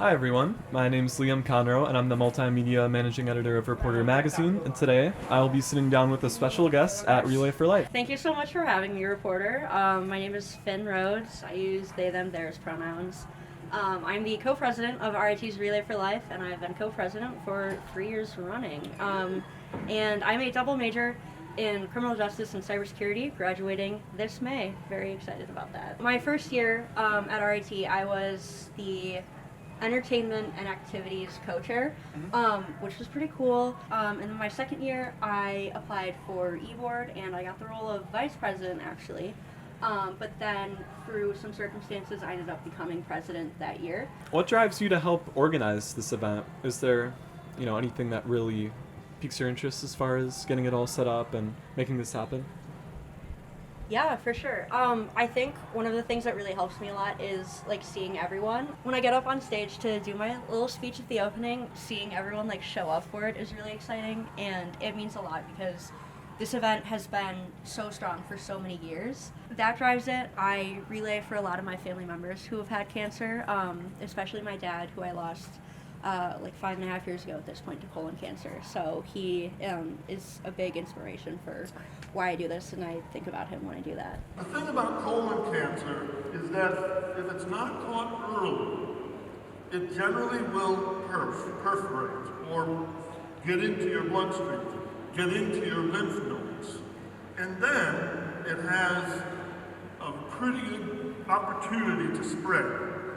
Hi everyone, my name is Liam Conroe and I'm the multimedia managing editor of Reporter Magazine, and today I will be sitting down with a special guest at Relay for Life. Thank you so much for having me, Reporter. My name is Finn Rhodes. I use they, them, theirs pronouns. I'm the co-president of RIT's Relay for Life, and I've been co-president for 3 years running. And I'm a double major in criminal justice and cybersecurity, graduating this May. Very excited about that. My first year at RIT, I was the entertainment and activities co-chair, which was pretty cool. And then my second year, I applied for e-board, and I got the role of vice president, actually. But then, through some circumstances, I ended up becoming president that year. What drives you to help organize this event? Is there, anything that really piques your interest as far as getting it all set up and making this happen? Yeah, for sure. I think one of the things that really helps me a lot is seeing everyone. When I get up on stage to do my little speech at the opening, seeing everyone show up for it is really exciting, and it means a lot because this event has been so strong for so many years. That drives it. I relay for a lot of my family members who have had cancer, especially my dad, who I lost 5.5 years ago at this point to colon cancer. So he is a big inspiration for why I do this, and I think about him when I do that. The thing about colon cancer is that if it's not caught early, it generally will perforate or get into your bloodstream, get into your lymph nodes, and then it has a pretty good opportunity to spread,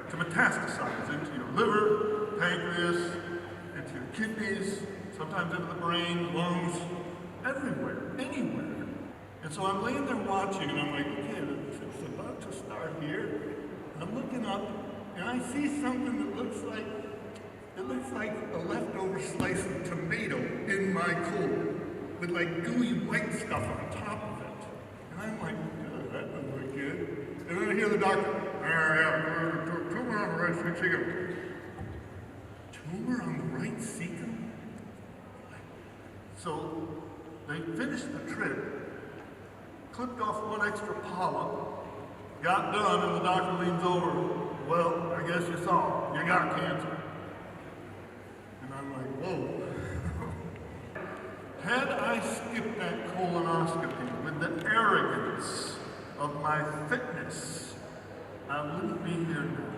to metastasize into your liver, pancreas, into your kidneys, sometimes into the brain, lungs, everywhere, anywhere. And so I'm laying there watching, and I'm like, okay, it's about to start here. And I'm looking up, and I see something that looks like a leftover slice of tomato in my colon, with gooey white stuff on top of it. And I'm like, oh, that doesn't look good. And then I hear the doctor, tumor on the right cecum. Tumor on the right cecum? So they finished the trip, clipped off one extra polyp, got done, and the doctor leans over, well, I guess you saw it. You got cancer. And I'm like, whoa. Had I skipped that colonoscopy with the arrogance of my fitness, I wouldn't be here now.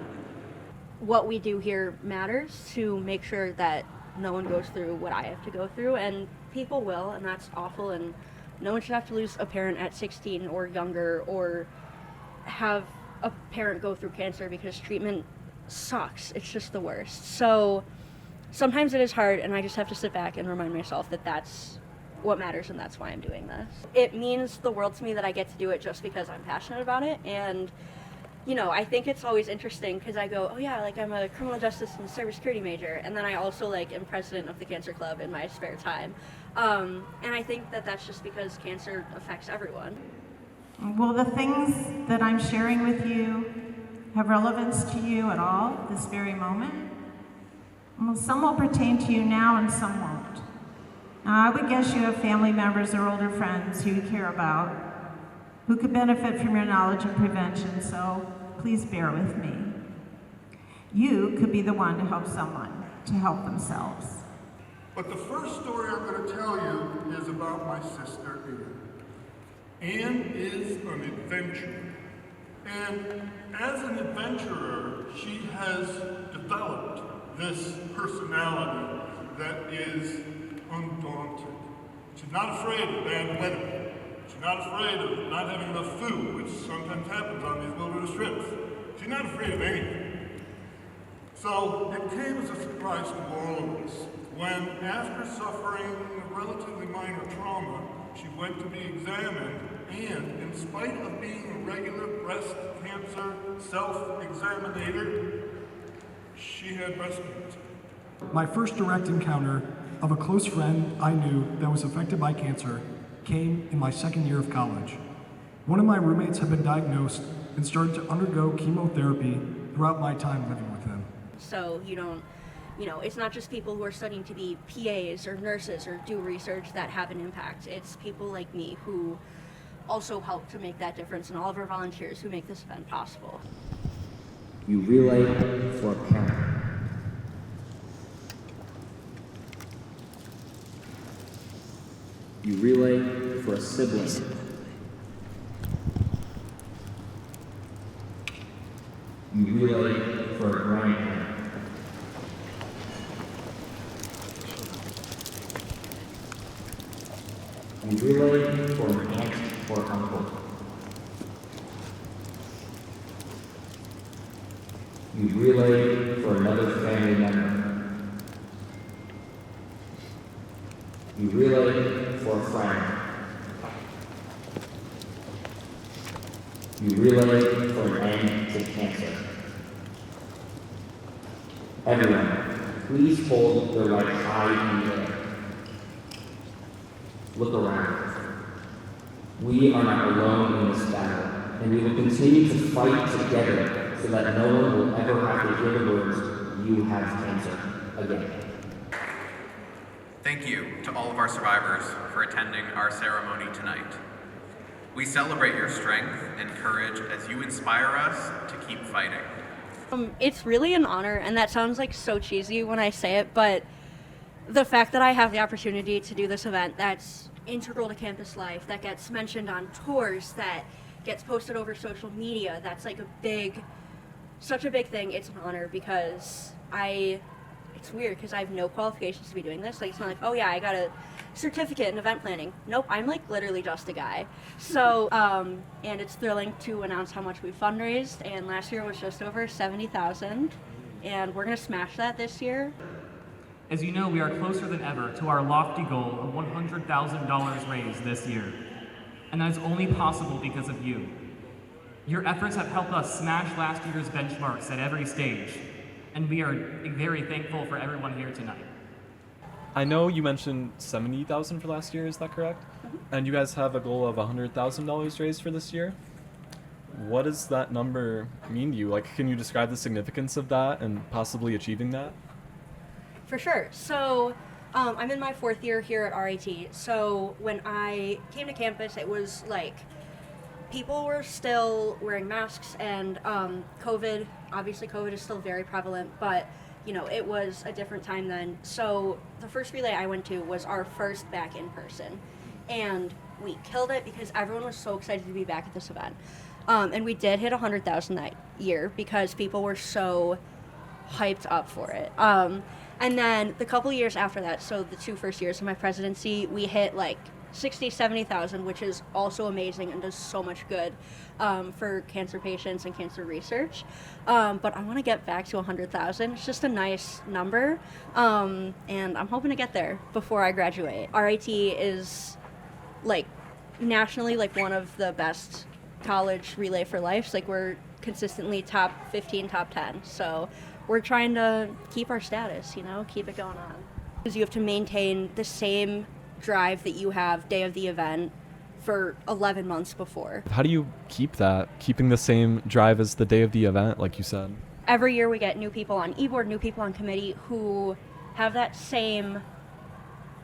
What we do here matters to make sure that no one goes through what I have to go through, and people will, and that's awful, and no one should have to lose a parent at 16 or younger, or have a parent go through cancer because treatment sucks. It's just the worst. So sometimes it is hard, and I just have to sit back and remind myself that that's what matters, and that's why I'm doing this. It means the world to me that I get to do it just because I'm passionate about it, and I think it's always interesting because I go, oh yeah, I'm a criminal justice and cybersecurity major, and then I also am president of the Cancer Club in my spare time. And I think that that's just because cancer affects everyone. Will the things that I'm sharing with you have relevance to you at all this very moment? Well, some will pertain to you now and some won't. Now, I would guess you have family members or older friends who you care about, who could benefit from your knowledge and prevention, so please bear with me. You could be the one to help someone to help themselves. But the first story I'm going to tell you is about my sister, Anne. Anne is an adventurer. And as an adventurer, she has developed this personality that is undaunted. She's not afraid of bad weather. She's not afraid of not having enough food, which sometimes happens on these wilderness trips. She's not afraid of anything. So it came as a surprise to all of us when, after suffering a relatively minor trauma, she went to be examined, and in spite of being a regular breast cancer self-examinator, she had breast cancer. My first direct encounter of a close friend I knew that was affected by cancer came in my second year of college. One of my roommates had been diagnosed and started to undergo chemotherapy throughout my time living with him. So it's not just people who are studying to be PAs or nurses or do research that have an impact. It's people like me who also help to make that difference, and all of our volunteers who make this event possible. You relay for a parent, You relay for a sibling. You relay for a grandparent. You relay for an aunt or uncle. You relay for another family member. You relay for a friend. You relay for an end to cancer. Everyone, please hold your light high in the air. Look around. We are not alone in this battle, and we will continue to fight together so that no one will ever have to hear the words, "You have cancer," again. Thank you to all of our survivors for attending our ceremony tonight. We celebrate your strength and courage as you inspire us to keep fighting. It's really an honor, and that sounds like so cheesy when I say it, but the fact that I have the opportunity to do this event that's integral to campus life, that gets mentioned on tours, that gets posted over social media, that's like such a big thing. It's an honor because it's weird because I have no qualifications to be doing this. Like, it's not like, oh yeah, I got a certificate in event planning. Nope, I'm like literally just a guy. So, and it's thrilling to announce how much we fundraised, and last year was just over 70,000, and we're gonna smash that this year. As you know, we are closer than ever to our lofty goal of $100,000 raised this year. And that is only possible because of you. Your efforts have helped us smash last year's benchmarks at every stage, and we are very thankful for everyone here tonight. I know you mentioned 70,000 for last year, is that correct? And you guys have a goal of $100,000 raised for this year. What does that number mean to you? Like, can you describe the significance of that and possibly achieving that? For sure. So I'm in my 4th year here at RIT. So when I came to campus, it was like people were still wearing masks, and COVID is still very prevalent, but you know, it was a different time then. So the first relay I went to was our first back in person, and we killed it because everyone was so excited to be back at this event. And we did hit 100,000 that year because people were so hyped up for it. And then the couple years after that, so the 2 first years of my presidency, we hit like 60, 70,000, which is also amazing and does so much good for cancer patients and cancer research. But I want to get back to 100,000. It's just a nice number, and I'm hoping to get there before I graduate. RIT is like nationally like one of the best college relay for life. Like, we're consistently top 15, top 10. So we're trying to keep our status, you know, keep it going on. Because you have to maintain the same drive that you have day of the event for 11 months before. How do you keeping the same drive as the day of the event, like you said? Every year we get new people on e-board, new people on committee who have that same,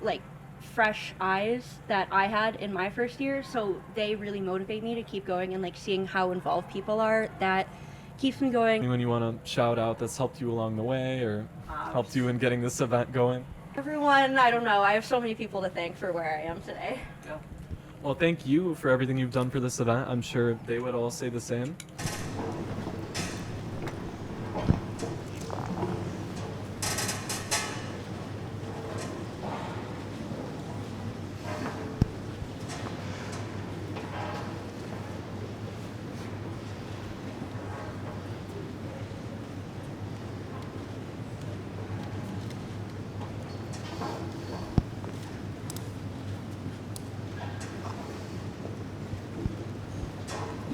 like, fresh eyes that I had in my first year, so they really motivate me to keep going, and like seeing how involved people are, that keeps me going. Anyone you want to shout out that's helped you along the way or helped you in getting this event going? Everyone, I don't know. I have so many people to thank for where I am today. Yeah. Well, thank you for everything you've done for this event. I'm sure they would all say the same.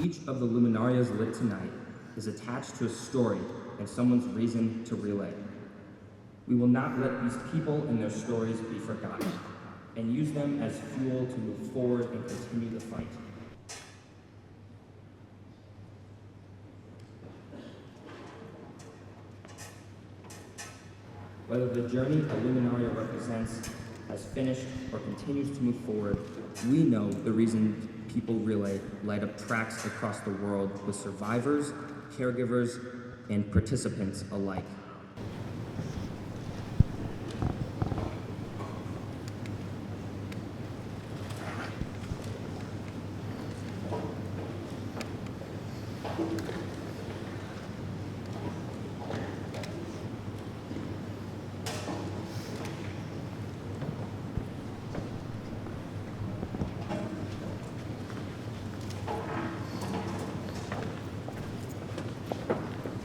Each of the luminarias lit tonight is attached to a story and someone's reason to relay. We will not let these people and their stories be forgotten, and use them as fuel to move forward and continue the fight. Whether the journey a luminaria represents has finished or continues to move forward, we know the reason people relay light up tracks across the world with survivors, caregivers, and participants alike.